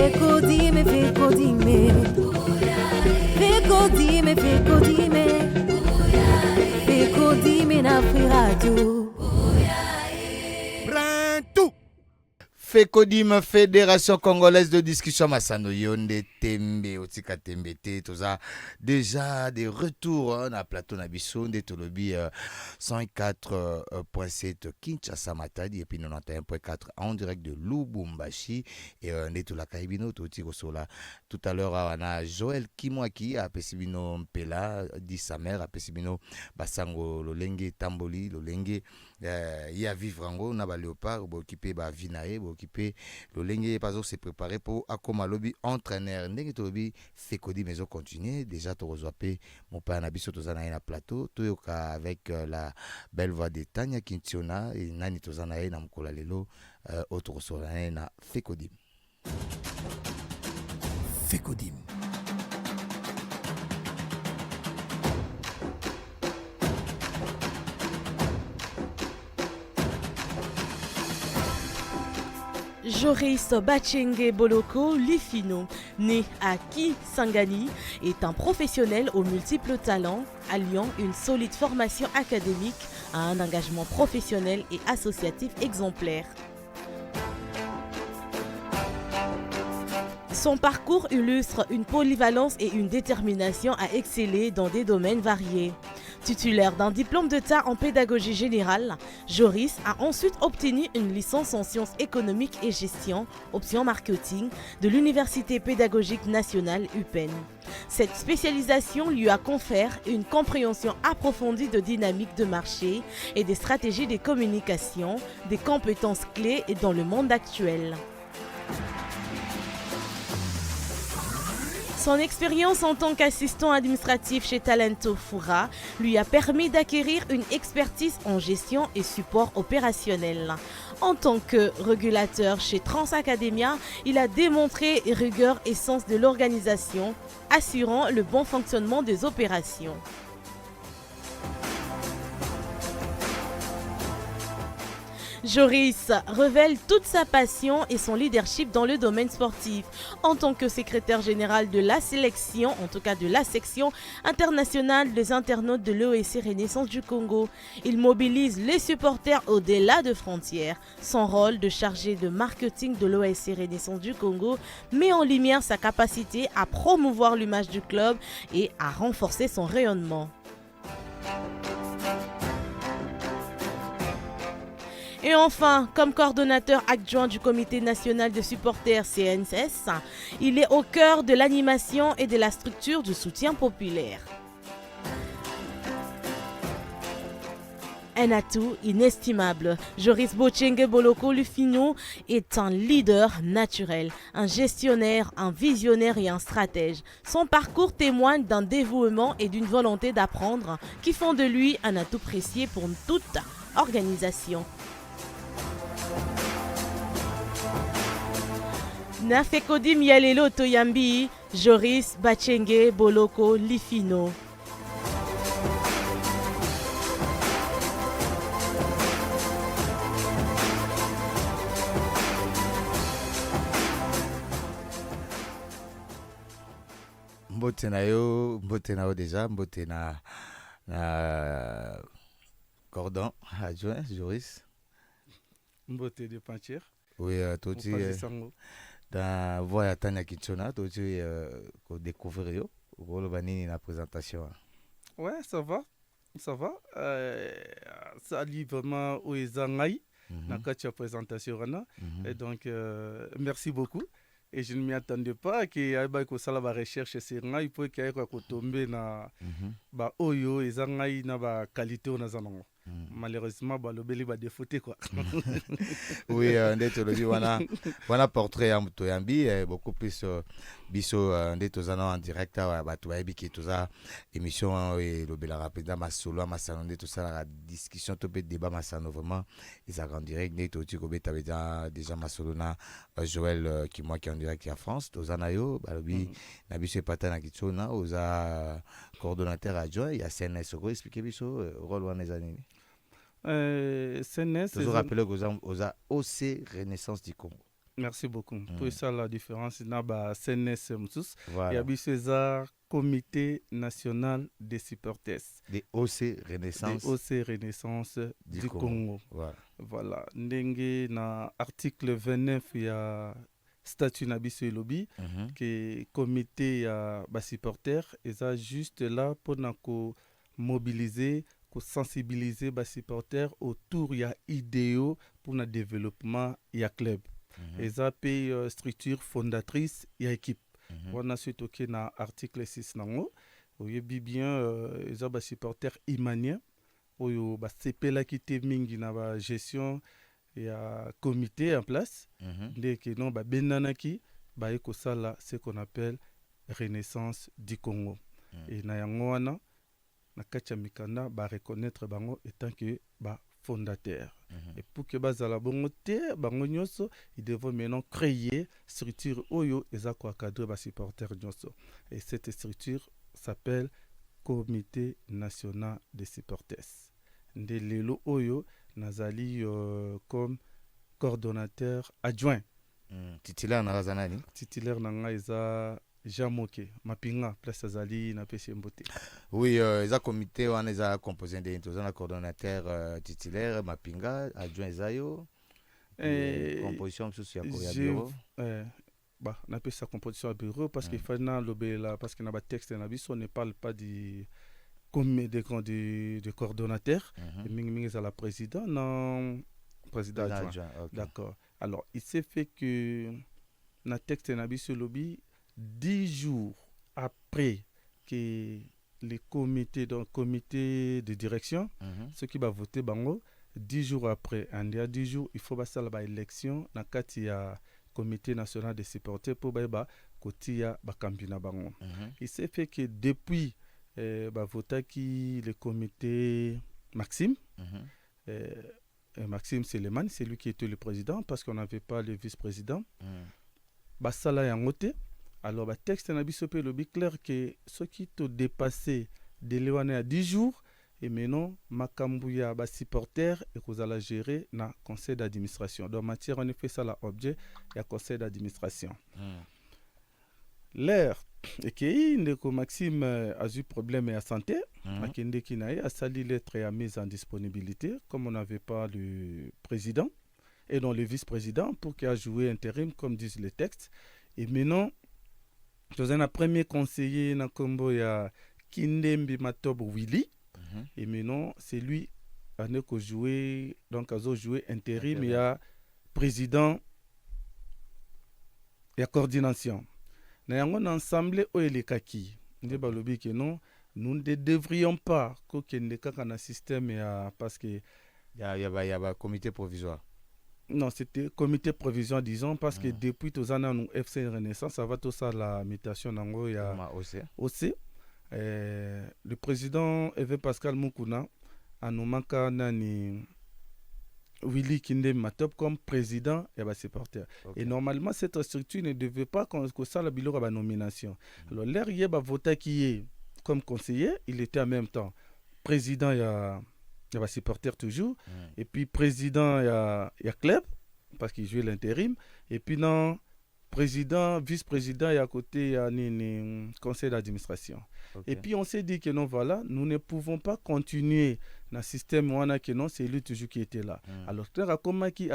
Fekodime, fekodime. Fekodime, fekodime. Fekodime na Free Radio. Printemps. Fekodim, Fédération Congolaise de Discussion Massano Yonde Tembe, Otika Tembete, tout ça. Déjà des retours dans plateau Nabiso, de Tolobi 104.7 Kinshasa Matadi et puis 91.4 en direct de Lubumbashi et Netula Kaibino, Totiko Sola. Tout à l'heure, on a Joël Kimwaki à Pesibino Mpela, dit sa mère, à Pesibino Basango Lolenge Tamboli, Lolenge. Il y a Vivrango, on a Léopard, occupé Vinae, occupé Lolenge, pas se préparer pour Akoma Lobby entraîneur. Ndenge Tolobi, Fekodi, mais on continue. Déjà, tu reçois mon père Nabiso Tozana na plateau, Toyoka avec la belle voix de Tanya Kintiona et Nani Tozana na Mkola Lelo, autre reçoit na Fekodim. Fekodim. Joris Bachenge Boloko Lifino, né à Kisangani, est un professionnel aux multiples talents, alliant une solide formation académique à un engagement professionnel et associatif exemplaire. Son parcours illustre une polyvalence et une détermination à exceller dans des domaines variés. Titulaire d'un diplôme d'État en pédagogie générale, Joris a ensuite obtenu une licence en sciences économiques et gestion, option marketing, de l'Université pédagogique nationale UPenn. Cette spécialisation lui a conféré une compréhension approfondie de dynamique de marché et des stratégies de communication, des compétences clés dans le monde actuel. Son expérience en tant qu'assistant administratif chez Talento Fura lui a permis d'acquérir une expertise en gestion et support opérationnel. En tant que régulateur chez Transacademia, il a démontré rigueur et sens de l'organisation, assurant le bon fonctionnement des opérations. Joris révèle toute sa passion et son leadership dans le domaine sportif. En tant que secrétaire général de la sélection, en tout cas de la section internationale des internautes de l'OSC Renaissance du Congo, il mobilise les supporters au-delà de frontières. Son rôle de chargé de marketing de l'OSC Renaissance du Congo met en lumière sa capacité à promouvoir l'image du club et à renforcer son rayonnement. Et enfin, comme coordonnateur adjoint du comité national de supporters CNSS, il est au cœur de l'animation et de la structure du soutien populaire. Un atout inestimable, Joris Bachenge Boloko Lifino est un leader naturel, un gestionnaire, un visionnaire et un stratège. Son parcours témoigne d'un dévouement et d'une volonté d'apprendre qui font de lui un atout précieux pour toute organisation. Na Fekodim Yalelo Toyambi, Joris Bachenge Boloko Lifino. Mbote na yo déjà, mbote na cordon adjoint, Joris. Mbote de Pantier. Oui, toi tu dans voix Tanya Kintiona, toi tu découvrir yo, rôle banini na présentation. Ouais, ça va. Ça allie vraiment aux Zangai dans la présentation. Et donc, merci beaucoup. Et je ne m'y attendais pas qu'il y ait une recherche sur Zangai. Il peut qu'il y ait tomber dans Oyo et Zangai dans la qualité. Malheureusement, le beli va défauter quoi. Oui, on portrait en Toyambi, beaucoup plus biso en direct qui tout ça émission et le bel rapide ma solo ma salon tout ça la discussion tout peut débat ma salon vraiment ils en direct net au tu déjà ma solo na Joël qui moi qui en direct à France tout ça na yo balobi na biso pata na kitona oza coordonnateur adjoint il y a CNS expliquer biso rôle wana zanini CNS toujours rappeler aux OC Renaissance du Congo. Merci beaucoup. Pour ça, la différence, il y a CNS, il y Voilà. a César, Comité national des supporters. Des OC Renaissance Des OC Renaissance du Congo. Voilà. Voilà. Ndenge na article 29, il y a statut na biso lobby que comité ya ba supporter et ça juste là pour na ko mobiliser, ko sensibiliser ba supporter autour ya idéaux pour na développement ya club. Et ça paye structure fondatrice ya équipe. On a suite OK na article 6 nango. Oyebi bien ça ba supporter imanien oyo ba sepela ki te mingi na ba gestion ya comité en place. Dès que non ba benanaki ba eko sala ce qu'on appelle Renaissance du Congo. Et na yango wana na kacha mikanda ba reconnaître bango étant que ba fondateur. Et pour que bazala bongo te bango nyonso, ils devront maintenant créer structure oyo eza ko cadre ba supporter nyonso. Et cette structure s'appelle Comité national des supporters. Nde lelo oyo nazali comme coordonnateur adjoint. Titulaire na razanani? Titulaire nanga eza Jean Moke, Mapinga, place Azali, na Peshe Mbote. Oui, les comité on est composé d'un coordonnateur titulaire, Mapinga, adjoint Zayo. Composition sous bureau. Bah, on appelle ça composition à bureau parce qu'il faut parce qu'il y a un texte dans on ne parle pas du coordonnateur. Mais à la président, non, président adjoint. Okay. D'accord. Alors, il s'est fait que dans le texte dans lobby 10 jours après que le comité de direction, ceux qui va voter bango, 10 jours après, en 10 jours, il faut passer à l'élection dans le comité national des supporters pour kotia bakambina bango. Il s'est fait que depuis voter qui le comité Maxime, Maxime Seleman, c'est lui qui était le président parce qu'on n'avait pas le vice-président. Basala yangote. Alors, le texte n'a pas le clair que ceux qui ont dépassé de l'évané à 10 jours, et maintenant, Makambouya ba supporter et qu'on allait gérer dans le conseil d'administration. Dans matière, on a fait ça l'objet, il y a conseil d'administration. L'air, et que Maxime a eu problème à santé, a sali lettre et a mise en disponibilité, comme on n'avait pas le président et non le vice-président pour qu'il a joué intérim, comme disent les textes. Et maintenant, dans un premier conseiller dans Combo, il y a Kindembi Matob Willy. Et maintenant, c'est lui qui a joué, donc a joué intérim, il y a président, il y a coordination. Nous avons ensemble où il est kaki. Nous ne devrions pas que un système parce que il y a un comité provisoire. Non, c'était comité provisoire, disons, parce que depuis tous les ans, nous FC Renaissance, ça va tout ça la mutation il y a aussi. Le président Eve Pascal Moukouna a nommé Willy Kinde Matop comme président et supporter. Et normalement, cette structure ne devait pas que ça la bilan à nomination. Alors, l'air il a voté qui est comme conseiller, il était en même temps président il y a supporter toujours, et puis président il y a club parce qu'il jouait l'intérim, et puis non président, vice-président et à côté il y a un conseil d'administration. Et puis on s'est dit que non, voilà, nous ne pouvons pas continuer dans le système où on a que non, c'est lui toujours qui était là. Alors tu as comme qui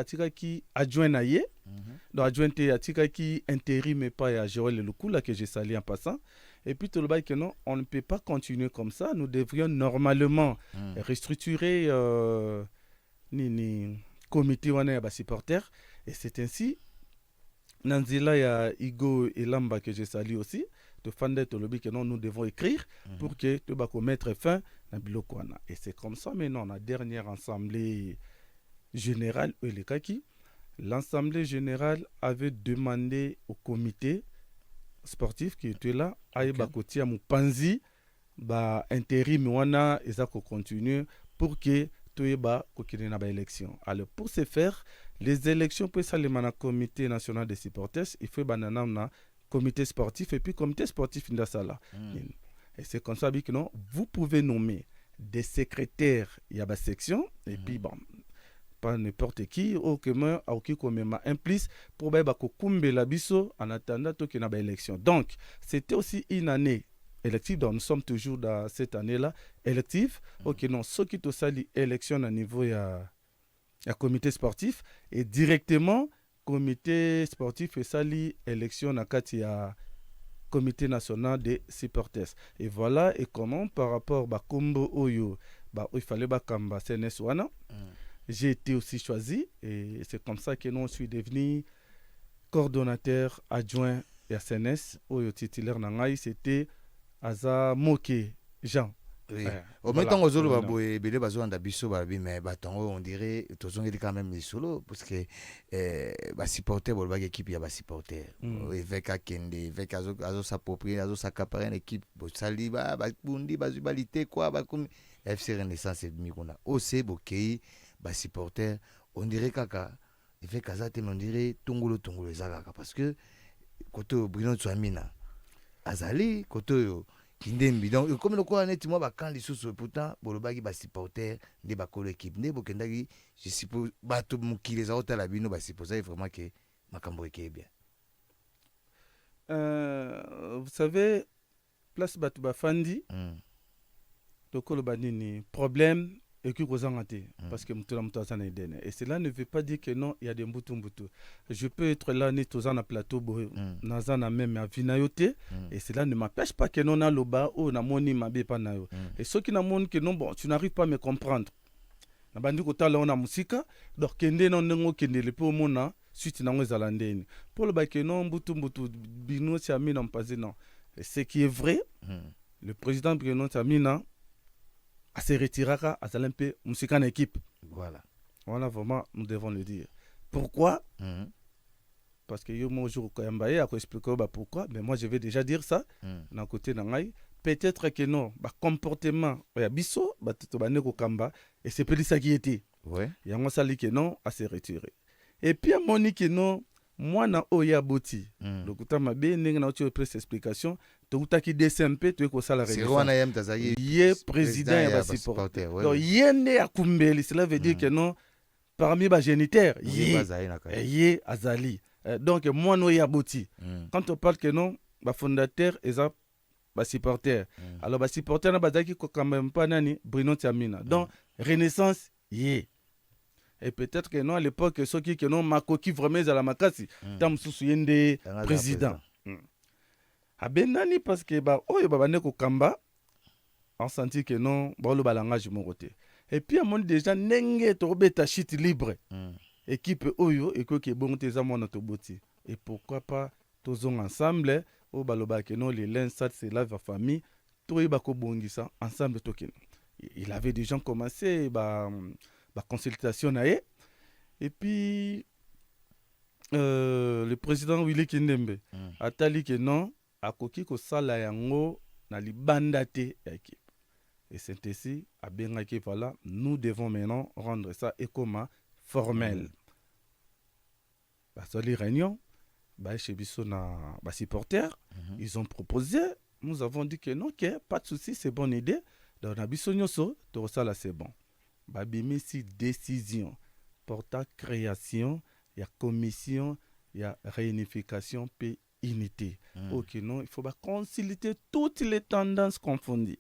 adjoint naïe, donc adjoint qui intérim mais pas à Joël le coup là que j'ai sali en passant. Et puis tout le bail que non, on ne peut pas continuer comme ça. Nous devrions normalement restructurer ni comité wana ya supporter. Et c'est ainsi. Nanzila ya Igo et Lamba que je salue aussi. De Fandé Tolobi que non, nous devons écrire pour que tu vas mettre fin à Bilokwana. Et c'est comme ça maintenant la dernière assemblée générale l'assemblée générale avait demandé au comité sportif qui était là, Aïba Kotia Moupanzi, intérim wana et ça continue pour que tu aies une élection. Alors pour ce faire, les élections pour ça le comité national des supporters, il faut banana comité sportif et puis comité sportif indasala. Et c'est comme ça que non, vous pouvez nommer des secrétaires, il y a une section et puis bon pas n'importe qui okema aoki komema un plus pour ba kokumbela biso en attendant to na ba élection. Donc c'était aussi une année élective, donc nous sommes toujours dans cette année-là élective. OK, non, ce qui to sali élection à niveau ya comité sportif et directement comité sportif et sali élection na kati ya comité national des supporters. Et voilà et comment par rapport ba kombo oyo ba il fallait ba kamba CNS wana. J'ai été aussi choisi et c'est comme ça que nous je suis devenu coordonnateur adjoint à CNS oyo titulaire nangai c'était Aza Moke Jean. Oui. Au même temps, aux autres, ils ont biso babi, mais on dirait tous ont quand même les solo parce que supporter pour l'équipe il y a supporter. Avec Akende, avec Azo s'approprier, Azo s'accaparer une équipe. Sali ba bundi bazubalité quoi ba comme FC Renaissance et demi qu'on a. Aussi bokei ba supporter, on dirait kaka avec Azate on dirait tongolo zaka parce que côté Bruno Tsamina Azali côté Kindembi. Donc, comme le quoi, net, moi, quand les sous pourtant, Bolobagi, bah, supporter, des bacolo équipe, des bokendagi, je suppose, bah, tout le monde qui les a autant la bino, bah, c'est pour ça, vraiment que ma cambrique est bien. Vous savez, place Batouba Fandi, le Kolobanini, problème, et que vous en avez, parce que et cela ne veut pas dire que non, il y a des mboutou. Je peux être là, net aux en plateau, nazana même à Vinayote, et cela ne m'empêche pas que non, na loba, ou na moni mabe panayo. Et ceux qui n'ont que non, bon, tu n'arrives pas à me comprendre. Na bandi kota là on a musika, donc kende non nengo kende le po mona, suite na ngo zalandeni. Pour le baké non, mboutou, bino tiami non pas non. Et ce qui est vrai, le président Bruno Tsamina à se retirer à Salempe musique en équipe. Voilà. Voilà, vraiment, nous devons le dire. Pourquoi Parce que moi, je vais expliquer pourquoi, mais moi, je vais déjà dire ça. D'un côté, peut-être que non, comportement, il y a biso, et c'est peut-être ça qui était. Il y a un sali que non, à se retirer. Et puis, à mon que non, moi, na oya boti. Donc, tu as ma bien, tu as pris cette explication. Tu as qui DSMP, tu as ça la réunion. Il est président et supporter. Donc, il est né à Kumbeli. Cela veut dire que non, parmi les géniteurs, il est Azali. Donc, moi, no ya boti. Quand on parle que non, le fondateur est un supporter. Alors, le supporter, il n'y a quand même pas Bruno Tsamina. Donc, Renaissance, il est. Et peut-être que non, à l'époque, ceux qui n'ont pas coquille vraiment à la makasi, tam soucieux des présidents. A benani parce que oyo babane ko kamba, on sentit que non, le balangage mon côté. Et puis à mon déjà nenge to beta shit libre. Équipe oyo et que bon tes amons notre boti. Et pourquoi pas tous ensemble au baloba que non les lens ça c'est la famille, to ba ko bongisa ensemble token. Il avait déjà commencé la consultation et puis le président Willy Kindembe a tali que non a koki ko sala yango na libanda te équipe et c'est ainsi à bengaki voilà nous devons maintenant rendre ça ekoma formel les réunions chez biso na supporters ils ont proposé, nous avons dit que non, que pas de souci, c'est bonne idée. Donc na biso nyoso to sala c'est bon. Babimisi décision portant création, il y a commission, il y a réunification puis unité. OK, non, il faut concilier toutes les tendances confondues.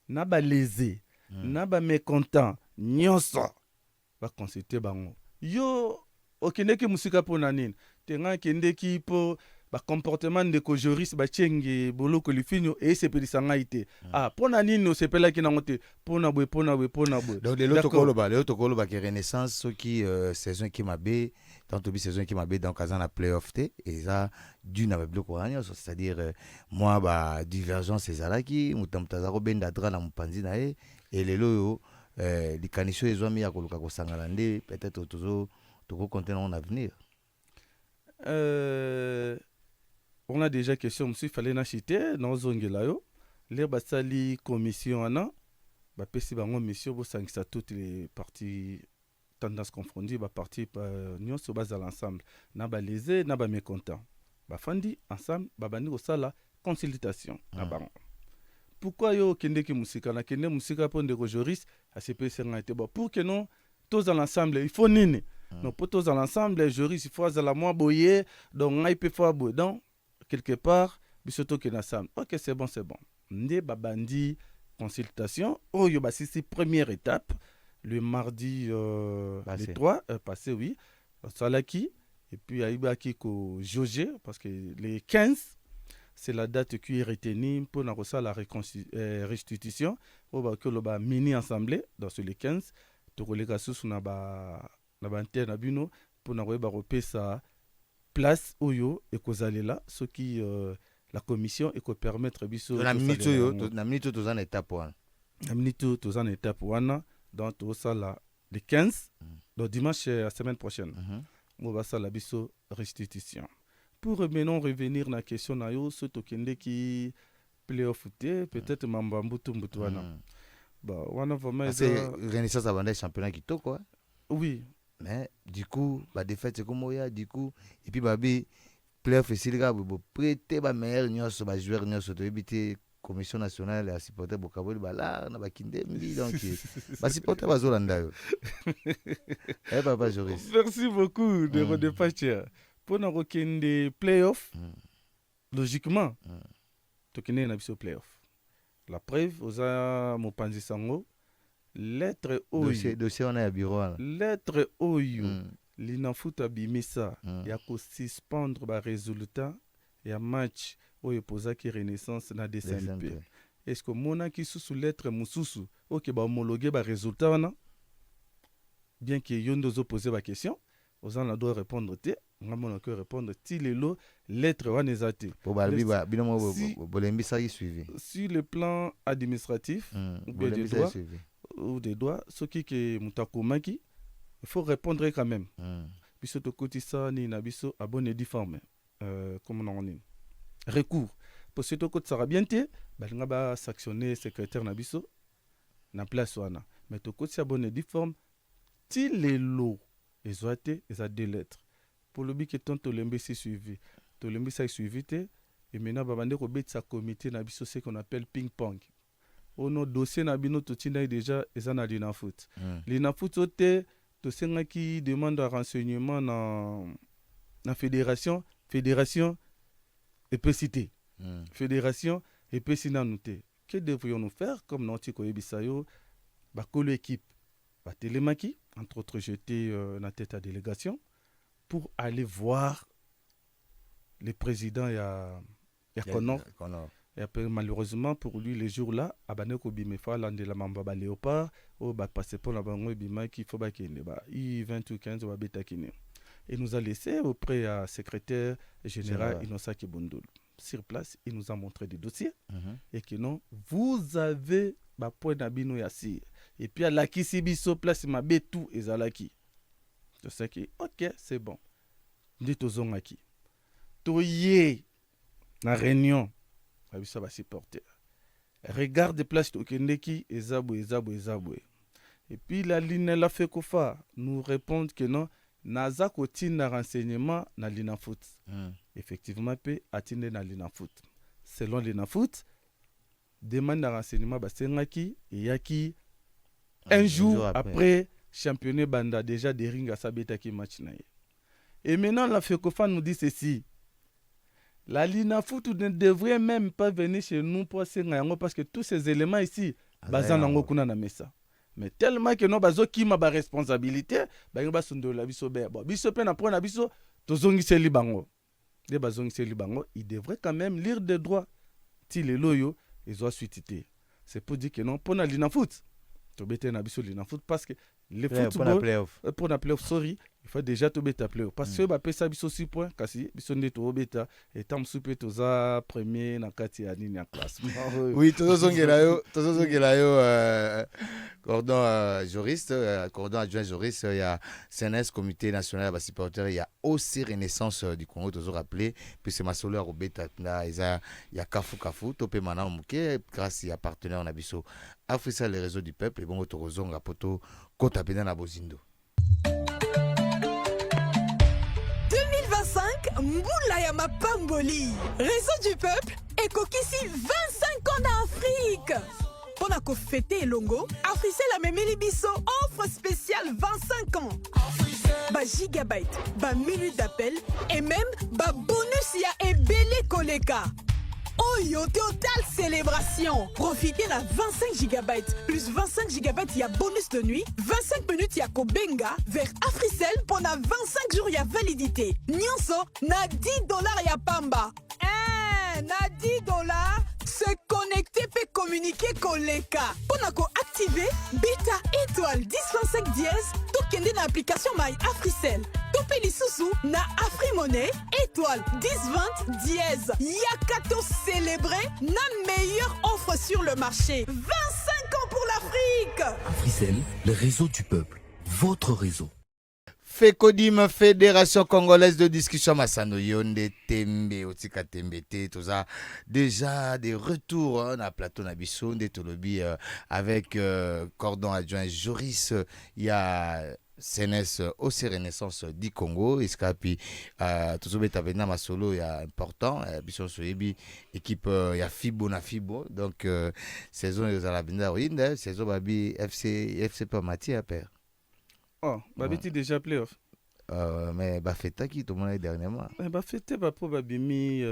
Naba lésé, naba mécontent, nyonso va consulter bango. Yo okende ki musika pona nini? Tenga kende ki po comportement de Kojoris bachenge boloko lifinyo et c'est pédisanga ité pona nino c'est pela ki nangote pona bwe donc les autres koloba qui renaissance ceux qui saison qui mabé tant bi saison qui mabé dans kazana playoff té et ça d'une avec le courant c'est-à-dire moi divergence ezalaki mutamtaza ko benda dra na mpanzi na et les loyo les kanisho ezomi ya koluka ko sangala ndé peut-être to contenir en avenir. On a déjà question, il fallait n'acheter dans Zongelayo. Les basali commission ana, pesi bango mission pour ça toutes les parties tendances confondues, parties nion sur base à l'ensemble. Na ba lésé, na ba mécontent. Fandi ensemble, bani au sala consultation. Pourquoi yo kende ki musika na kende musika pour de Joris à CP été pour que non tous dans l'ensemble il faut nini donc pour tous dans l'ensemble Joris il faut azala moi boyer donc ngai peut faire boyer donc quelque part biso to ke na sam OK c'est bon nde babandi consultation oyo ba c'est première étape le mardi le 3 passé oui salaki et puis aibaki ko jauger parce que les 15 c'est la date qui est retenue pour la restitution au ba mini assemblée dans sur les 15 to kolega susu na ba antenne bino pour na ba repesa place oyo et kozalela ce qui la commission et ko permettre biso na minute to zana étape wana na minute to zana étape wana donc to sala le 15 donc dimanche la semaine prochaine on va sala biso restitution. Pour maintenant revenir na question na yo ce tokende qui playoff peut-être mambambutu wana bah wana vraiment c'est Renaissance abandé championnat qui to quoi oui mais du coup ba défaite c'est comme ya du coup et puis babi playoff c'est le gars bo prêter ba meilleur nyos ba joueur nyos to éviter commission nationale ya supporter bokaboli bala na bakinde mbi donc ba supporter bazolanda yo papa Joris merci beaucoup de redépatcher pour na kokende playoff logiquement tokende na biso playoff la preuve oza mopanzi sango lettre oyo dossier on a ya bureau lettre oyo linafuta bimisa ya ko suspendre ba résultat ya match oyo pozaki Renaissance na DCMP est-ce que monaki sous lettre mususu OK ba homologuer ba résultat wana bien que yondo zo poser ba question oza na doit répondre te ngamona que répondre ti lelo lettre wana ezate pour balbi ba binomo bolembisa yi suivi sur le plan administratif ou bien des droits ou des droits ce qui que mutakomaki il faut répondre quand même biso to kotisa ni na biso abonné difforme comme on dit recours pour ce to kotisa bien te balinga ba sanctionner secrétaire na biso na place wana mais to kotisa abonné difforme ti lelo ezate eza deux lettres pour le but que tant to lembe si suivi to lembe ça suivi te et maintenant babande ko betisa comité na biso ce qu'on appelle ping pong ono dossier na bino to tinda déjà eza na lina foot lina foot ote to senga qui demande un renseignement na fédération et peut citer fédération et peut noter que devrions-nous faire comme noti ko yebisayo ba kolo équipe ba télémaki entre autres j'étais na tête à délégation pour aller voir le président ya Connor. Et après, malheureusement pour lui les jours là abane ko bimefa landela mamba ba léopard o ba passer pour la bango bima qui faut ba kine ba i 2015 ba beta kine et nous a laissé auprès à secrétaire général Inosa Kibundul sur place il nous a montré des dossiers et que non vous avez ba point na bino ya si et puis à la kisibiso place ma betu ezalaki je sais que OK c'est bon ndi tozongaki toye na réunion abisa ba supporter regarde place tokendeki ezabwe et puis la ligne la fait kofa nous répondre que non naza kotina renseignement na lina foot effectivement pe atinde na lina foot selon lina foot demande de renseignement ba sengaki et yaki un jour après championnat banda déjà des ringa sabeta ki match na et maintenant la Fekofa nous dit ceci la Lina Foot ne devrait même pas venir chez nous pour senga parce que tous ces éléments ici bazan nango kuna na mesa mais tellement que non bazo kima ba responsabilité ba sundo la biso be bon biso pe na pro na biso tozongiseli bango de bazongiseli bango il devrait quand même lire des droits ti le loyo ils ont suité c'est pour dire que non pour na Lina Foot to bete na biso Lina Foot parce que le football pour la playoff sorry il faut déjà to beta playoff parce que ba pesa biso 6 points kasi biso nde to beta et tam super to za premier na kati ya nini ya classement oui tozongela yo cordon juriste cordon adjoint juriste il y a CNS comité national ba supporter il y a aussi Renaissance du Congo toujours rappelé puis c'est ma solo à beta na il y a kafu to pe mana muke grâce à partenaire na biso Africa les réseaux du peuple et bon tozonga poto kota pena na bozindo 2025 Mboula ya Mapamboli réseau du peuple et Kokisi 25 ans d'Afrique. Ponako fêter Elongo, Africell a même biso offre spéciale 25 ans. Ba gigabyte, ba minute d'appel et même ba bonus ya ebele koleka. Oyo total célébration. Profitez la 25 GB plus 25 GB y a bonus de nuit, 25 minutes y a Kobenga vers Africell pendant 25 jours y a validité. Nyonso na $10 y a Pamba. Na $10 se connecter peut communiquer koleka. Ponako activer beta étoile 1025 dièse tout kende na application My Africell. Topé les sous na AfriMonnaie étoile 1020 dièse. Yakato célébrer na meilleure offre sur le marché. 25 ans pour l'Afrique. Africell, le réseau du peuple. Votre réseau. FECODIM, Fédération Congolaise de Discussion Masano Yonde Tembe, Otika Tembete, tout ça. Déjà des retours on a plateau Nabiso, de Tolobi avec cordon adjoint Joris, il y a CNS OC Renaissance du Congo, Escapi, tout ça Betabena Masolo, il y a important, Bisson Soyebi, équipe, il y a Fibo na Fibo, donc saison de Zalabinda Oinde, saison Babi FC Pamati à père. Oh, Babi tu déjà playoff. Mais Bafeta qui tout le monde est dernièrement. Bafeta ba po babimi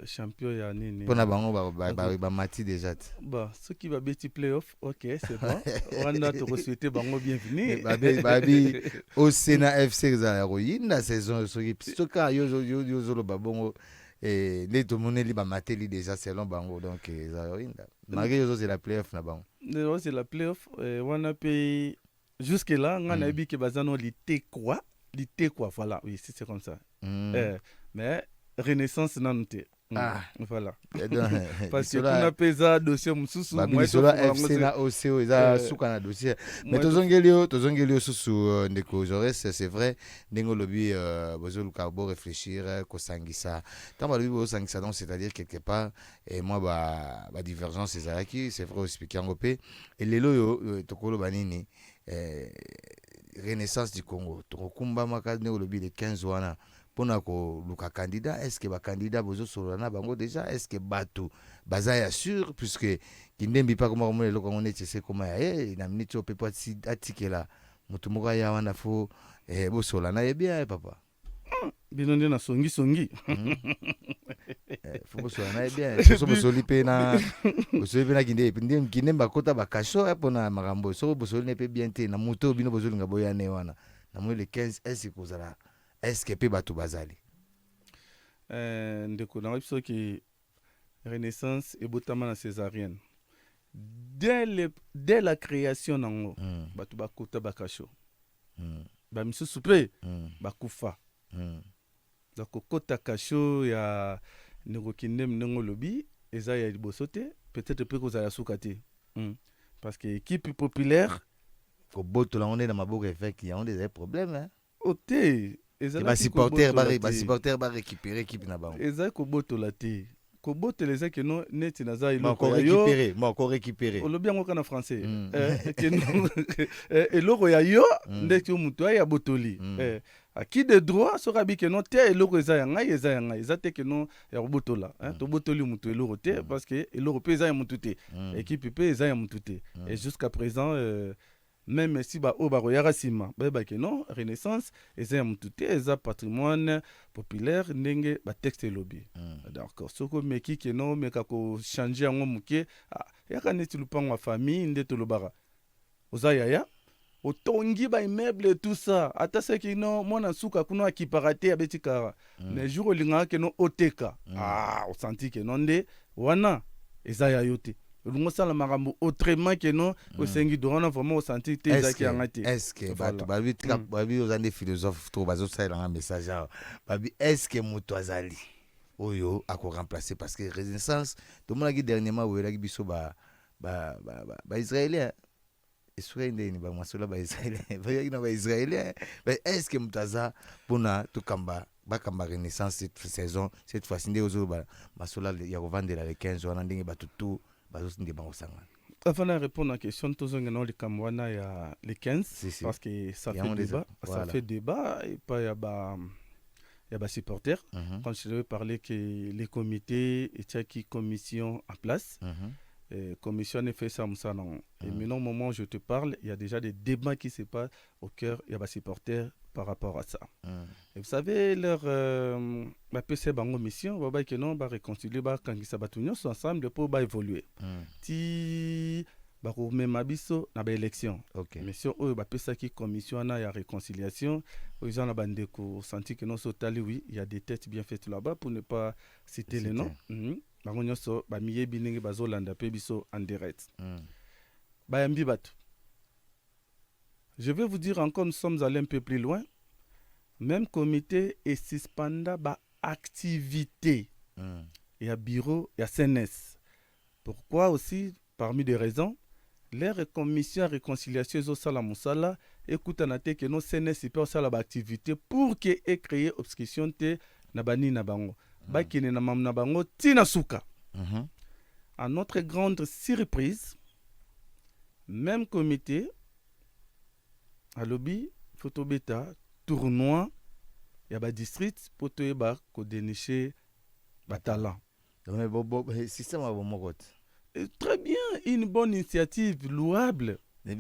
champion ya nini. Pour na bango ba mati déjà. Bah, ceux qui va beti playoff, OK, c'est bon. On a te souhaiter bango bienvenue. Babi au Sénat FC za royine la saison so ka yo lo babongo et les tout le monde li ba mateli déjà selon bango donc za royine. Malgré yo c'est la playoff na bango. Non, c'est la playoff on a payé jusque là on a dit que bazano lité quoi voilà, oui, c'est comme ça. Mais Renaissance nanté. Voilà. Parce que on a pesé dossier mususu moi sur la FC na OCO eza suka na dossier. Mais tozongelio susu ndeko Jaurès, c'est vrai ndengo lobi bozoluka bo réfléchir ko sangisa. Tant ba lobi bo sangisa donc c'est-à-dire quelque part et moi ba divergence ezalaki, c'est vrai expliquer ngopé et lelo yo tokolo banini Renaissance du Congo. Tokumba makane olobi le 15 wana pona ko luka candidat, est-ce que ba candidat bozo solana bango déjà, est-ce que bato bazaya sûr puisque kindembi pas comme on le connaît c'est comment na minute au peut pas atikela mutu moka ya wana fo bo solana e bien papa. Binonde na songi faut solana e bien so bo solipe na kinde bakota bakasho pona makambo so bo solina pe bien te na muto bino bo solinga boyane wana na mo le 15 est-ce que kozala est-ce que bato bazali ndeko na biso ki Renaissance et botama na césarienne dès la création nango bato bakota bakasho ba misusu pe bakufa donc kota kasho ya nekokindem ndenge lobi eza ya liboso te peut-être pe kozala suka te parce que équipe populaire ko botola on est dans maboko effect il y a des problèmes hein ote ba supporter ba récupérer équipe na bango eza ko botola te ko botola eza que non net na za encore récupérer olobi yango kana français que non eloko ya yo ndeki mutu ya botoli à qui de droit sera bi que non te eloko eza ya ngai eza te que non ya botola to botoli mutu eloko te parce que eloko pe eza ya mutu te équipe pe eza ya mutu te et jusqu'à présent même si ba royara sima ba que non Renaissance eza ya mutu te eza patrimoine populaire ndenge ba texte lobby d'accord soko meki que non meka ko changer yango muke yaka neti lupango famille ndeto lobara ozaya otongi ba immeuble tout ça ata ce qui non mona suka kuno akiparate abetika mais jour olinga que non oteka o senti que non nde wana ezaya yote lungo sala makambo autrement que non au sengi dorana vraiment au senti te ezaki angati est-ce que babi ozande philosophe to bazo sala un message babi est-ce que moto azali oyo ako remplacer parce que Renaissance tout le monde qui dernièrement ou elaki biso ba israélien Israël ni ba masola ba israélien ba israélien mais est-ce que mutaza pona to kamba bakamba Renaissance cette saison cette fois-ci nde ozo ba masola ya revendre le 15 wana ndenge batutu bazosinde bango sanga. Avant de répondre à la question, tous les gens qui y a les 15 parce que ça fait débat, ça fait débat et pas y a des supporters. Quand je devais parler que les comités et chaque commission en place, commission a fait ça. Et maintenant, au moment où je te parle, il y a déjà des débats qui se passent au cœur. Il y a des supporters par rapport à ça. Et vous savez, leur PC Bango mission, on va réconcilier, quand ils sont ensemble pour évoluer. Si même abisso na ba élection. Mission eux ba pesa qui commission na ya réconciliation, ils ont la bande ko senti que non sotali oui, il y a des têtes bien faites là-bas pour ne pas citer les noms. Bango nyonso ba miye biningi bazolanda pe biso en direct. Ba yambi batu. Je vais vous dire encore, nous sommes allés un peu plus loin. Même comité et suspenda ba activité. Il y a bureau, il y a CNS. Pourquoi aussi, parmi des raisons, les commissions de réconciliation au Salamoussala, écoute, on a dit que nos CNS peuvent faire l'activité pour que ait créé obstruction te nabani nabango. Bakine na mam nabango tina suka. À notre grande surprise, même comité, à lobby, photo bêta, tournoi, il y a des districts pour te dénicher des talents. Très bien, une bonne initiative louable. Est-ce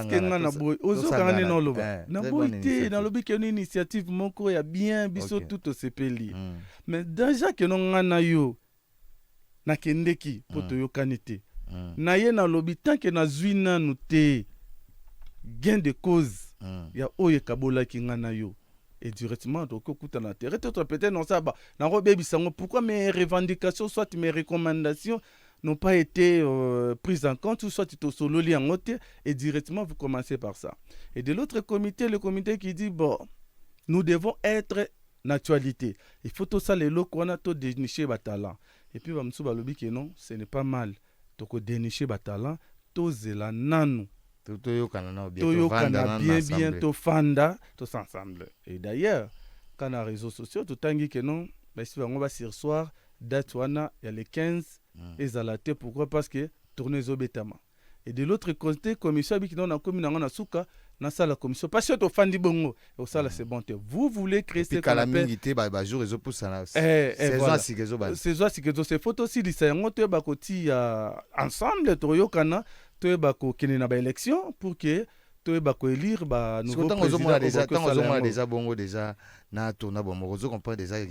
que ngana boy ozo kangane no loba na boy te na lobi que une initiative moko ya bien biso tout au sepeli. Mais déjà que no ngana yo na kendeki poto yo kanite. Na ye na lobi tant que na zwina nu te gain de cause. Ya oye kabola ki ngana yo. Et directement, donc, peut-être non ça, pourquoi mes revendications, soit mes recommandations n'ont pas été prises en compte, ou soit tu te solo li en côté, et directement, vous commencez par ça. Et de l'autre comité, le comité qui dit, bon, nous devons être naturalité. Il faut tout ça, les lots qu'on a tout déniché talent. Et puis, Vamsou Balobi qui non, ce n'est pas mal. Donc, dénicher talent, tout zela nanou. Toyokana bien to fanda tous ensemble. Et d'ailleurs quand les réseaux sociaux tout tangi que non on va sur soir date wana il y a les 15 et zalaté pourquoi parce que tourner zo betama. Et de l'autre côté commission bi qui non na commune na suka na sala commission parce que to fandi bongo et ça là c'est bon vous voulez créer ce qu'on appelle ba jour réseau pour ça saison sikezo c'est photo aussi di ça ngoto ba koti ensemble toyokana bako kene na ba élection pour que to bako élire ba nouveau président déjà bongo déjà na tourna bon mozo comprend déjà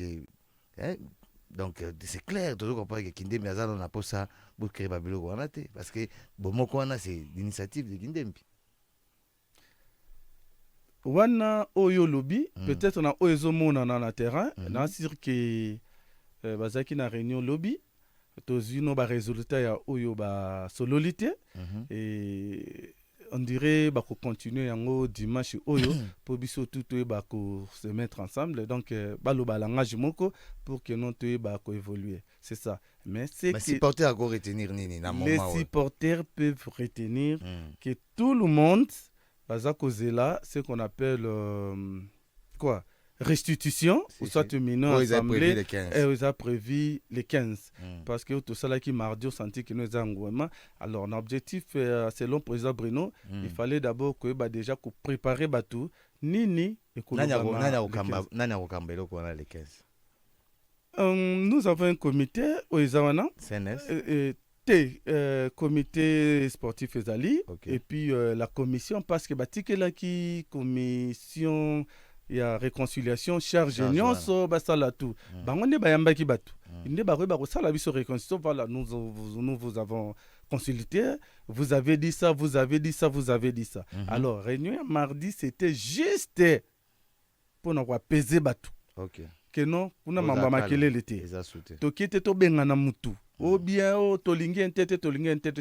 donc c'est clair toujours comprendre que Kindembi azalo na posa pour créer ba biloko wana te parce que bomoko wana c'est l'initiative de Kindembi wana oyo lobby peut-être na oyo mona na terrain na sûr que bazaki na réunion lobby tozino ba résultat ya oyo ba sololité et on dirait ba ko continuer yango dimanche oyo pour biso tout ba ko se mettre ensemble donc ba lo balangage moko pour que non to ba ko évoluer c'est ça mais c'est que supporters à retenir nini na moment les supporters peuvent retenir que tout le monde baza kozela ce qu'on appelle quoi restitution ou soit mineur assemblée et ils ont prévu les 15 parce que tout ça là qui mardi au senti que nous avons alors l'objectif selon le président Bruno il fallait d'abord que déjà préparer bateau nini et que les 15 nous avons un comité au Izawana comité sportif Ezali et puis la commission parce que batike là qui commission il y a réconciliation charge nyonso basala tout bangonde bayamba ki batu inde ba ko sala biso réconciliation voilà nous vous avons consulté vous avez dit ça vous avez dit ça vous avez dit ça alors réunion mardi c'était juste pour na peser batu que non kuna mamba makelele te to kite to benga na mutu ou bien tolingi entete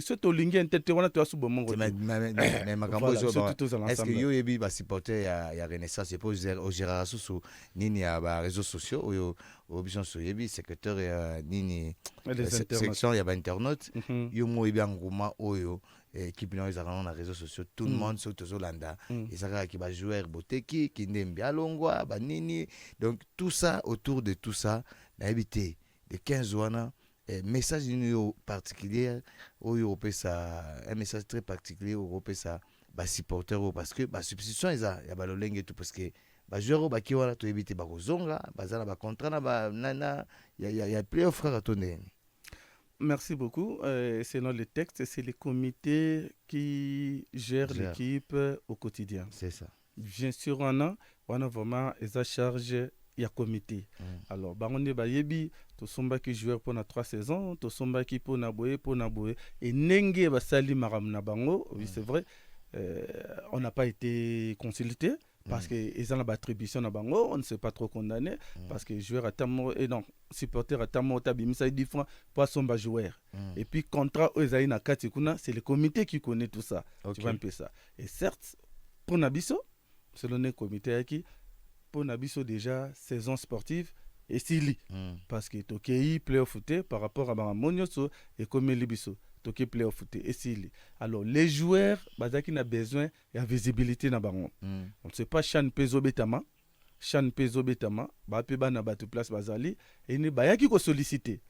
ce tolingi entete wana to asubo mongo mais makambo est-ce que yo yebi ba supporter ya Renaissance pour au Gérard Soussou nini ya ba réseaux sociaux ou obison so yebi secrétaire nini section ya ba internaute yo mo yebi nguma oyo équipe na ezaka na réseaux sociaux tout le monde sur tozolanda ezaka ki ba joueur boteki Kindembi alongwa ba nini donc tout ça autour de tout ça na éviter de 15 wana message particulier au européen ça un message très particulier au européen ça ba supporter parce que ba substitution eza ya ba lolenge tout parce que ba joueur ba ki wana to éviter ba kozonga bazala ba contrat na ba nana ya playoff frère tonné merci beaucoup. Selon le texte, c'est les comités qui gèrent l'équipe au quotidien. C'est ça. Bien sûr, on a vraiment les charges. Il y a comité. Alors, on est bayebi, to somba qui joueur pour 3 saisons, to somba qui pour naboye. Et nenge basali maram na bango, oui c'est vrai, on n'a pas été consulté parce qu'ils ont l'attribution na bango, on ne s'est pas trop condamné parce que joueur a tamo et non, supporter a tamo tabimisa 10 francs pour somba joueur. Et puis contrat ozaï na katikuna, c'est le comité qui connaît tout ça. Tu vois un peu ça. Et certes, pour Nabiso, selon le comité qui pour Nabiso déjà saison sportive et Sili parce que Tokei playoff par rapport à Monyoso et comme Libiso Tokei playoff et Sili. Alors les joueurs bazaki na besoin de visibilité na bango. On ne sait pas Chan Pezo Betama ba pe ba na batu place bazali et ni bayaki ko solliciter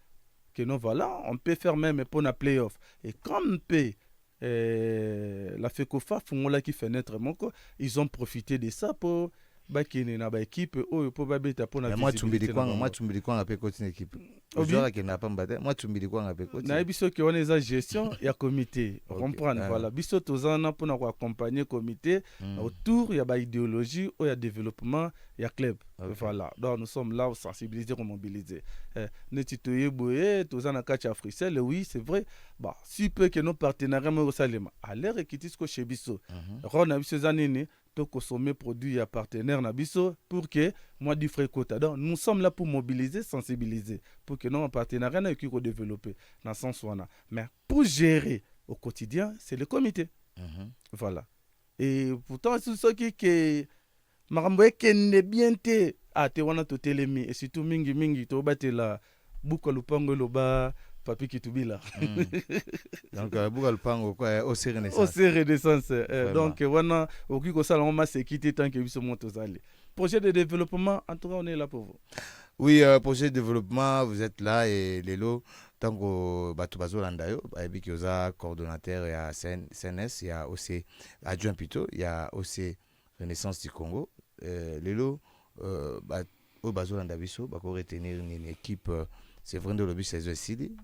que non voilà, on peut faire même pour na playoff et comme peut la FECOFA fungola qui fenêtre moko, ils ont profité de ça pour bakine na ba équipe oyo po babeta po na visibilité. Moi tumbili kwanga pe coach équipe. Aujourd'hui qui n'a pas mbata, moi tumbili kwanga pe coach. Na biso ki wana za gestion ya comité, comprendre voilà. Biso tozana pour na ko accompagner comité autour ya ba idéologie ou ya développement ya club. Voilà. Donc nous sommes là pour sensibiliser et mobiliser. Netitoye boye tozana catch Africell, oui, c'est vrai. Bah, si peu que nos partenariats au Salema. À l'air ekitisco chez biso. Rona biso zanene to consommer produits à partenaires na biso pour que moi du fréquota. Donc nous sommes là pour mobiliser, sensibiliser pour que nos partenariats na ko développer dans sens wana. Mais pour gérer au quotidien, c'est le comité. Voilà. Et pourtant c'est ce qui maramboe kende bien te te wana to telemi et surtout mingi to batela buka lupango loba papi kitubila. Donc buka lupango quoi au Renaissance. Au Renaissance. Donc wana okiko sala on ma sécurité tant que biso montozali. Projet de développement, en tout cas on est là pour vous. Oui, projet de développement, vous êtes là et Lelo tant que Batubazo Landayo, avec qui osa coordonnateur et à CNS, il y a aussi adjoint plutôt, il y a aussi Renaissance du Congo. Lelo au Bazo Landabiso, bako retenir une équipe, c'est vraiment le but c'est Sidi.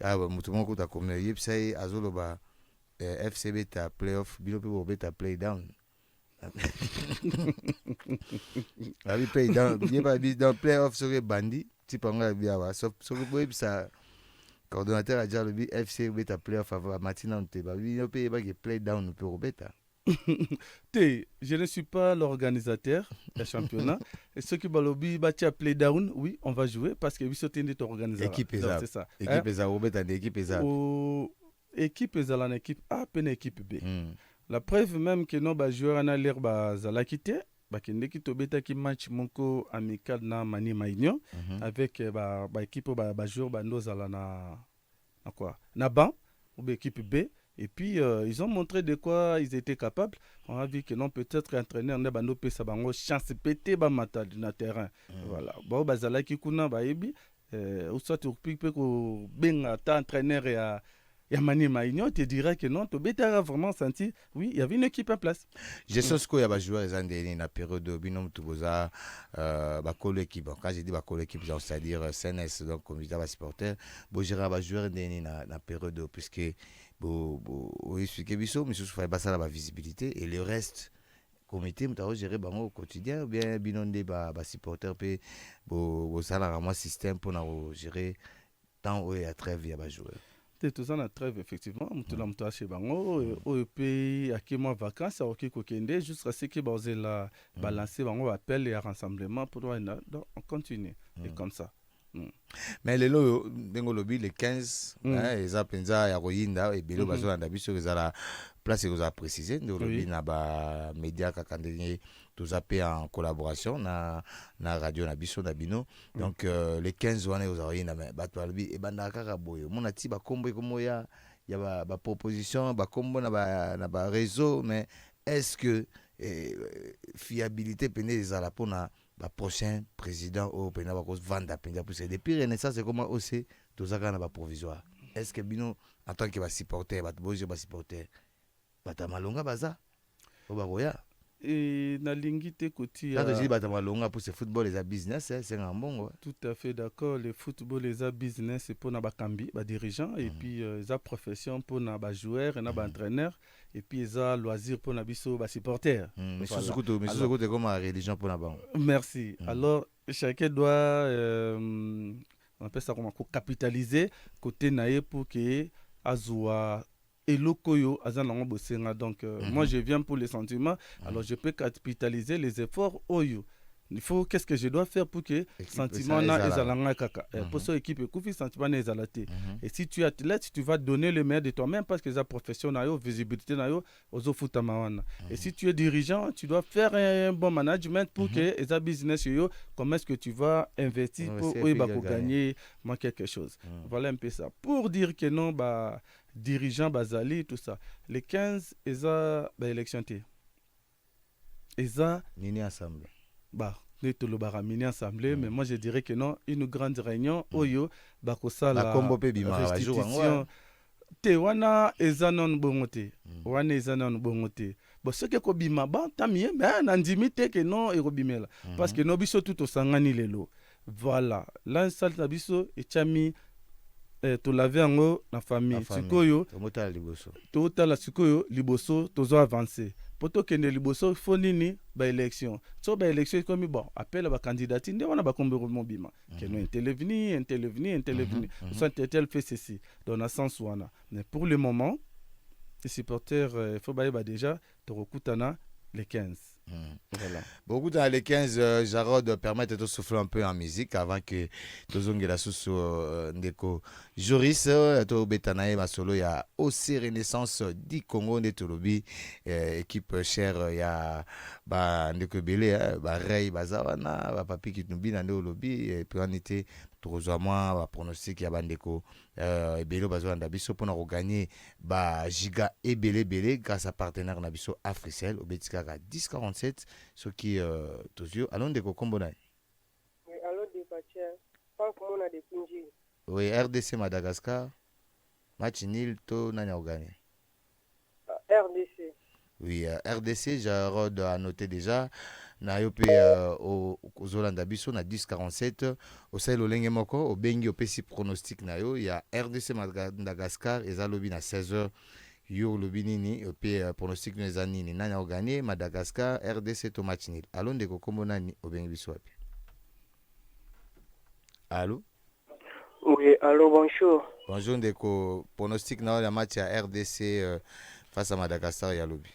Ah mutumo ko ta comme yepsai azolo ba FCB ta playoff, bilopo beta play down. La vie play down, il pas dans playoff sur bandi, type on bien va sauf sur le ça coordonnateur a déjà le but FC beta playoff avant matin on te ba il ne peut pas play down pour beta. Je ne suis pas l'organisateur du championnat. Et ceux qui balobi bati play down, oui, on va jouer parce que vous sortez de organisateur. Équipe c'est ça. Équipe est ça, Robert équipe est ça. Équipe est là, équipe A, peine équipe B. La preuve même que nos joueurs en l'air la quitté, bakende ki tobeta ki match moko amical na Mani Maignon avec équipe joueur bando zala na quoi? Na ban ou équipe B. Et puis, ils ont montré de quoi ils étaient capables. On a vu que non, peut-être entraîneur ne bando pesa bango chance pété ba mata na terrain. Voilà. Bon bazala ki kuna ba yebi ou soit au pipe ko benga ta entraîneur et à Mani Maignon te dira que non, Tobeta a vraiment senti oui, il y avait une équipe en place. Gestion ce qu'il y a joueurs ils ont dans la période de binom tuboza ba colo équipe. Quand je dis ba colo équipe, c'est-à-dire CNS donc comité ba supporter, bo gérer ba joueurs dans la période puisque oui, ce qui est biso, mais il pas ça la visibilité et le reste comité m'ta gérer bango au quotidien ou bien binondé ba supporter pe bo ça la vraiment système pour gérer tant ou à trêve ya ba joueur. Tout ça na trêve effectivement, m'ta chez bango au pays à qui moi vacances à OK kokende jusqu'à ce que baser la balancer bango appel et rassemblement pour donc on continue et comme ça. Mais les lots d'engolobi les 15 ils a penza ya royinda et belo bazo na biso ezala place que vous a précisé de lobi na ba média kakandeni tous appé en collaboration na radio na biso na bino donc les 15 wana vous royinda mais bato albi e banda kaka boyo mona ti ba kombo komo ya ba proposition ba kombo na ba réseau mais est-ce que fiabilité pene ezala pona le prochain président au Pénin va vendre parce que depuis Renaissance c'est comment aussi tout ça quand provisoire. Est-ce que bino en tant que supporter va supporter va ta malonga baza au baroya et nalingi te koti Quand je dis batama longa pour ce football les business c'est un bon. Tout à fait d'accord. Le football les business c'est pour na bakambi, ba dirigeant et puis les profession pour na ba joueur et na ba entraîneur et puis les loisir pour na biso ba supporter. Mais c'est comme la religion pour na ba. Merci. Alors chacun doit on appelle ça comment capitaliser côté naé pour que azwa et lokoyo azanango bosenga. Donc moi je viens pour les sentiments. Alors je peux capitaliser les efforts oyo. Il faut qu'est-ce que je dois faire pour que sentiment na ezalanga kaka pour cette équipe kufi sentiment na ezalate. Et si tu es athlète tu vas donner le meilleur de toi-même parce que la profession na yo visibilité na yo ozo futa mawana. Et si tu es dirigeant tu dois faire un bon management pour que eza business yo comment est-ce que tu vas investir pour gagner quelque chose. Voilà un peu ça pour dire que non bah dirigeant bazali tout ça les 15 eza ba élection té eza nini ensemble bah le baramini assemblée mais moi je dirais que non une grande réunion oyo bakosa la restitution te wana eza non bongote wana eza non bongote bon ce que ko bima ba tamie mais nandimi te que non ekobimela parce que no biso tout osangani lelo voilà l'instant na biso echami to laver yango na famille sikoyo totala sikoyo liboso tozo avancer poto kende liboso fo nini ba élection so ba élection comme bon appel ba candidature nde wana ba kombero mobima que no intervenir so tel fait ceci dans le sens wana mais pour le moment les supporters faut ba déjà to rekutana les 15. Voilà. Beaucoup dans les 15 Jarod permettre de souffler un peu en musique avant que tozongela susu ndeko Joris to betanaye masolo ya aussi Renaissance di Congo de Tolobi équipe chère ya ba ndeko belé ba Rey bazawana ba papi kitumbi na ndo lobi et puis on était tozwa moi ba pronostic ya bandeko ebelo bazwa ndabiso pona ko gagner ba giga ebele grâce à partenaire na biso Africell obetika ka 1047 ce qui tozio allons de kombona. Oui, allô de Bachia. Pas comme on a des pinji. Oui, RDC Madagascar. Match nul to nanya gagné. RDC. Oui, RDC Jarod a noté déjà na yope au Zolanda biso na 1047 au sel olenge moko au bengi au pesi pronostic na yo ya RDC Madagascar ezalobi na 16h yo lobi nini pe pronostic na nini nanya o gagner Madagascar RDC to match nul allons de kokombo nani au bengi biso wapi. Allô? Oui, allô, bonjour. Bonjour ndeko pronostic na la match ya RDC face à Madagascar ya lobi.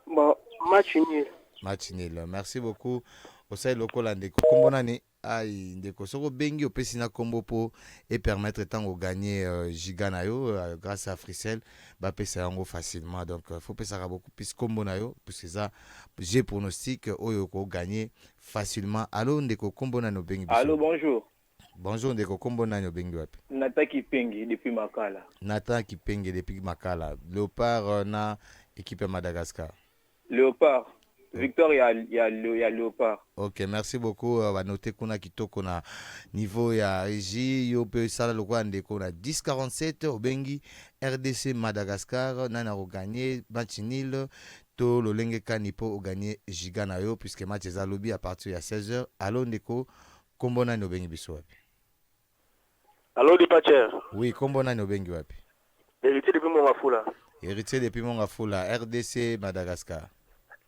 Bon, match nul. Match nul. Merci beaucoup. Osai lokola ndeko kombo nani ai ndeko soko bengi opesi na kombo po et permettre tango gagner giga na yo grâce à Africell ba pesa yango facilement donc faut pesa beaucoup plus kombo na yo parce que ça j'ai pronostic oyo ko gagner facilement. Allô ndeko kombo na no bengi. Allô, bonjour. Bonjour ndeko kombo na no bengi wapi? Nathan Kipengi depuis Makala. Nathan Kipengi depuis Makala. Léopard na équipe Madagascar. Léopard. Victor, il y a Léopard. Ok, merci beaucoup. On va noter qu'on a kitoko na niveau ya régie. Yo peut sala le quoi ndeko na 1047 au Bengi RDC Madagascar nana ro gagner match nul to lo lenge kanipo au gagner giga na yo puisque match za lobby à partir ya 16h. Allô ndeko kombo na no Bengi biso wapi? Allô Dipacher. Oui, kombo na no Bengi wapi? Héritier depuis Mongafula. Héritier depuis Mongafula, RDC Madagascar.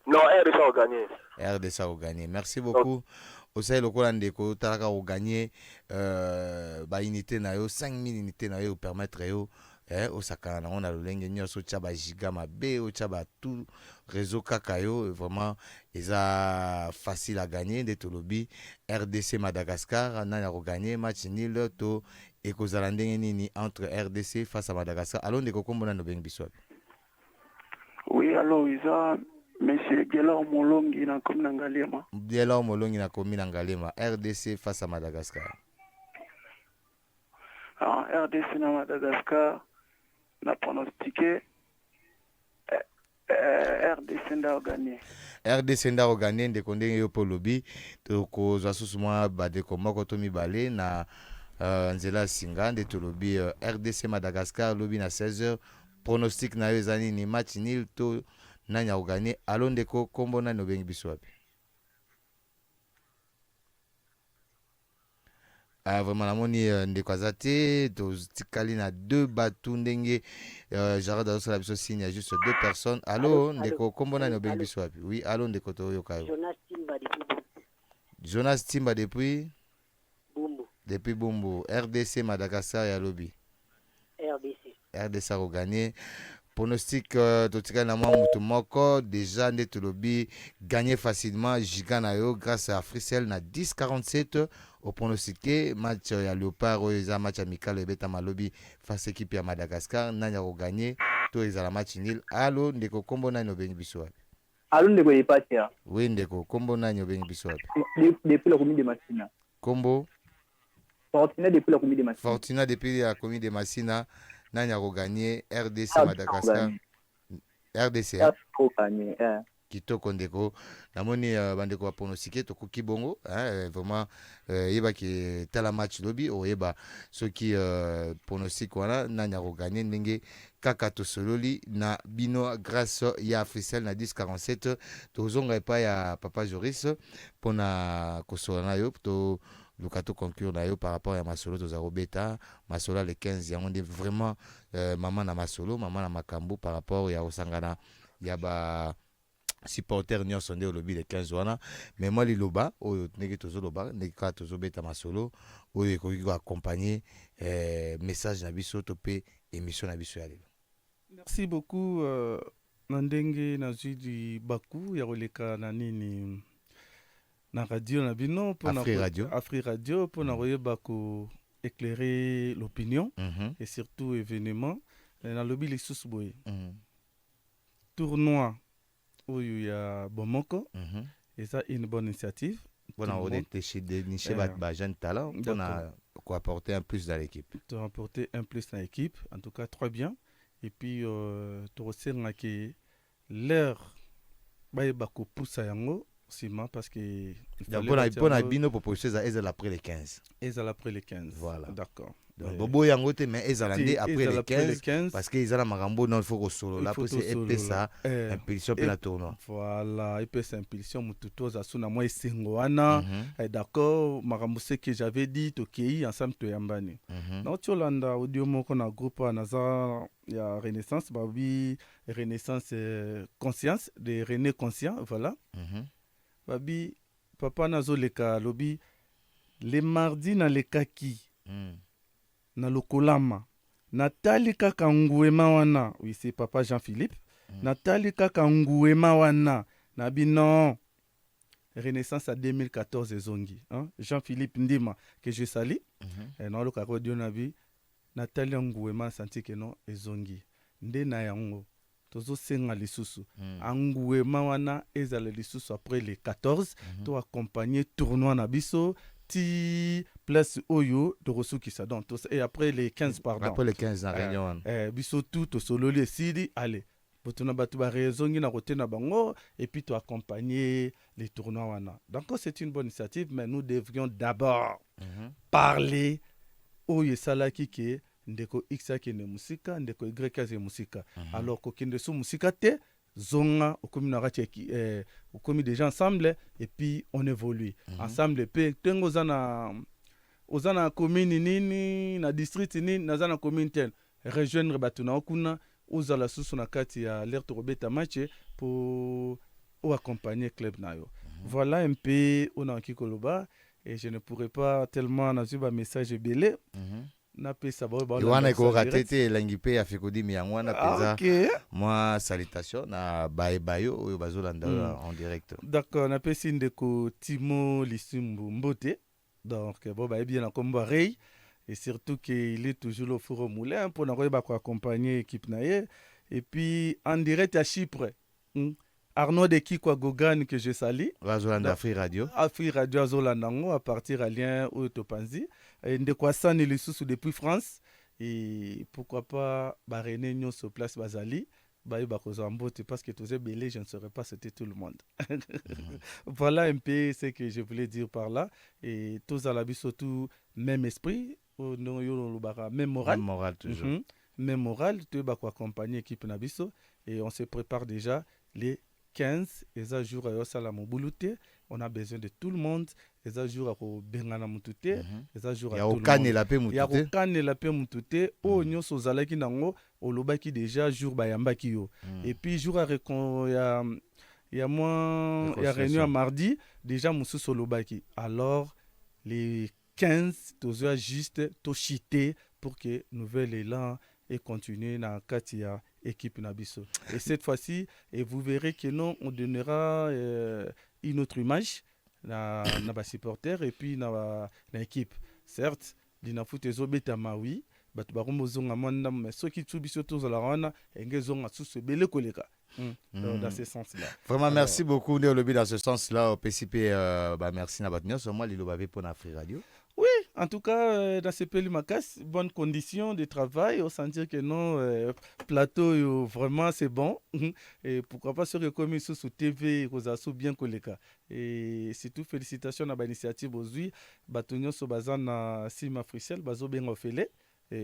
Non, RDC a gagné. RDC a gagné. Merci beaucoup. Osai lokola ndeko talaka a gagné ba unité na yo 5000 unités na yo permettre yo osaka na on a lolenge nyoso tchaba giga mabe o tchaba tout réseau kaka yo vraiment eza facile à gagner de tolobi RDC Madagascar na a gagné match nul to ekozala ndenge nini entre RDC face à Madagascar. Allons ndeko kombona no bengi biso. Oui, alors isa Monsieur Gelor Molongi na komi na Ngalema. Gelor Molongi na komi na Ngalema. RDC face à Madagascar. Alors, RDC na Madagascar na pronostiqué RDC nda gagné. RDC nda gagné ndeko ndenge yo po lobi to ko za susuma ba de ko moko to mibale na nzela singa nde to lobi RDC Madagascar lobi na 16h pronostic na yo ezani ni match nul to nani akoganye. Alo ndeko kombo nani obengi biso wapi? Vraiment namoni ndeko aza te totikali na 2 batu ndenge Jarod azosala biso signe ya juste 2 personnes. Alo ndeko kombo nani obengi biso wapi? Oui, alo ndeko toyoka yo. Jonas Timba depuis Bumbu. Depuis Bumbu. RDC Madagascar ya lobby. RDC a gagné. Pronostic totika na mutu moko déjà nde to lobby gagné facilement Giganayo grâce à Frisel na 10-47 au pronostiqué match ya Léopard oyo match amical ebeta malobi face équipe ya Madagascar nanya ko gagné to ezala match nil. Alo ndeko kombo nani obengi biso wapi? Alo ndeko Yepatia. Oui ndeko kombo nani obengi biso wapi? Depuis la commune de Massina. Kombo Fortuna depuis la commune de Massina. Fortuna depuis la commune de Massina. Nani a gagné RDC Madagascar. RDC kitoko ndeko namoni bandeko ba pronostiquer to koki bongo vraiment yeba ki tala match lobby oyeba soki pronostic wana nani a gagné ndenge kaka to sololi na bino grâce ya Frisel na 10-47 to zonga epa ya papa Joris pona kosola na yo to Lukato conclure na yo par rapport à Masolo to beta Masolo le 15 on dit vraiment maman na Masolo maman na Makambo par rapport ya Osangana ya ba supporter nyo sonde au lobby le 15 wana mais moi liloba oyo neke tozo loba neka tozo beta Masolo oyo ko accompagner message na biso to pe émission na biso ya lelo. Merci beaucoup Nandenge na zidi Baku ya roleka na nini na radio na bino pour Afri Radio pour na royeba ko éclairer l'opinion et surtout événement na lobby les sous-boy tournoi oyo ya Bomoko et ça une bonne initiative pour na dénicher ba jeune talent pour na ko apporter un plus dans l'équipe pour apporter un plus dans l'équipe en tout cas très bien et puis to resenga que l'air ba ko poussa yango parce que pour la bino proposition ezala après les 15 voilà d'accord bobo yango te mais ezala ndé après les 15 parce que ezala makambo non il faut solo là pour c'est ça impulsion pour la tournoi voilà et puis c'est impulsion mututo za suna moi esengo wana d'accord makambo c'est que j'avais dit tokei ensemble to yambani na tolanda audio moko na groupe na za ya Renaissance babi Renaissance conscience de René Conscient voilà babi papa nazoleka lobi les mardis na lekaki na lokolama natali kaka nguema wana oui c'est papa Jean-Philippe natali kaka nguema wana na bino Renaissance à 2014 ezongi Jean-Philippe Ndima que je salue na lokako dio na bi natali nguema santi que non ezongi nde na yango tozo senga lisusu nguema wana ezala lisusu après les 14 to accompagner tournoi na biso ti place oyo de resukisa donc et après les 15 pardon après les 15 en réunion biso tout to sololi sidi allez botuna batu ba raisongi na côté na bango et puis to accompagner les tournois wana donc c'est une bonne initiative mais nous devrions d'abord parler oyo salaki ke ndeko X ki ne musika ndeko Y ki musika alors ko kinde su musika te zonga okomi na rati okomi déjà ensemble et puis on évolue ensemble pe tengo ozana commune nini na district nini na zana commune tel rejoindre batuna okuna ozala susu na kati ya l'air to robeta match pour accompagner club nayo voilà un peu on a kikoloba et je ne pourrais pas tellement na zuba message belé na pesa ba wana ko ratete langi pe afekodi mi yango na pesa moi salutation na bayo oyo bazolanda en direct d'accord na pesi ndeko Timo Lisumbu Mbote donc bon ba bien na komba Rey et surtout qu'il est toujours au four au moulin pour na ko accompagner équipe naie et puis en direct à Chypre Arnaud de Kikwa Gogan que je salue. Azolanda Afri Radio. Afri Radio Azolandango à partir à lien au Topanzi. Et Ndekwasan et les sous depuis France. Et pourquoi pas René Nyon sur place Bazali. Parce que tous les belés, je ne saurais pas, c'était tout le monde. Voilà un peu ce que je voulais dire par là. Et tous à la vie surtout même esprit, même moral. Même moral toujours. même moral, tu vas accompagner l'équipe Nabiso et on se prépare déjà les 15 et ça jour à Salamou Boulouté. On a besoin de tout le monde. Et ça jour à Bengana Moutouté. Et ça jour à tout le monde. Il y a aucun la paix Moutouté. Oh, nous sommes allés qui n'ont au Lobaki déjà jour Bayamba qui yo. Et puis jour à il y a moins, il y a réunion à mardi déjà Moussou sur Lobaki. Alors les 15 tu dois juste t'ochiter pour que nouvel élan et continuer dans Katia équipe Nabiso. Et cette fois-ci, et vous verrez que non, on donnera une autre image na ba supporter et puis na équipe. Certes, dina foot ezobeta mawi, batu bakombo zonga manda mais soki tubiso tozala wana engezonga susu bele koleka. Dans ce sens-là. Vraiment, merci beaucoup de lobby dans ce sens-là. Au PCP, merci na batnyo. Sur moi, Lilo Bavé pour Free Radio. Oui, en tout cas, dans ce pays Makas, bonnes conditions de travail. On sentir que non, plateau, vraiment, c'est bon. Et pourquoi pas se recommencer sur TV, Rosasso bien collègue. Et surtout, félicitations à l'initiative aujourd'hui. Batonio Sobazan na Sima Frissel, Bazo bien offélé,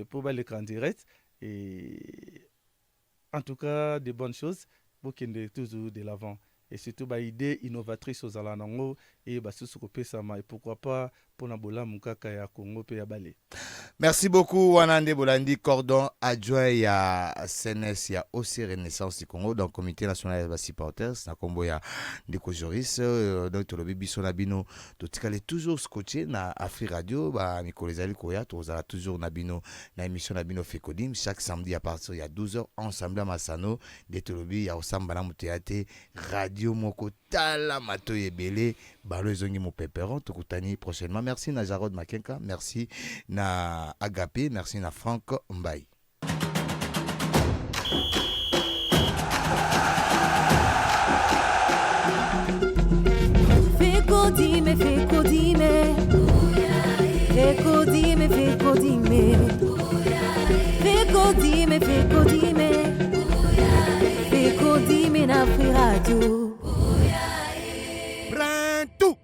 pour l'écran direct. Et en tout cas, de bonnes choses pour qu'il y ait toujours de l'avant. Et surtout, idée innovatrice aux Alanango et et pourquoi pas pour Nabola Mukaka ya Congo pe ya Balé. Merci beaucoup, Wanande Bolandi, cordon adjoint à CNS, il y a aussi Renaissance du Congo, dans le Comité national des supporters, na Combo ya Ndeko Joris, donc le bébé Sonabino, tout est toujours scotché na Afri Radio, Mikolo Zali Koya, tout ça toujours Nabino, na émission Nabino Fekodim, chaque samedi à partir il y a 12h, ensemble à Massano, des Tolobi, il y a Osamba na Moutéate, Radio Moko Tala Mato Ebele, Balo Zongi Mo Péperon, Tokutani prochainement. Merci na Jarod Makenka, merci na Agapé, merci na Franck Mbaye. Fekodime, fekodime, fekodime, fekodime, fekodime, fekodime, fekodime na Free Radio. Prends tout.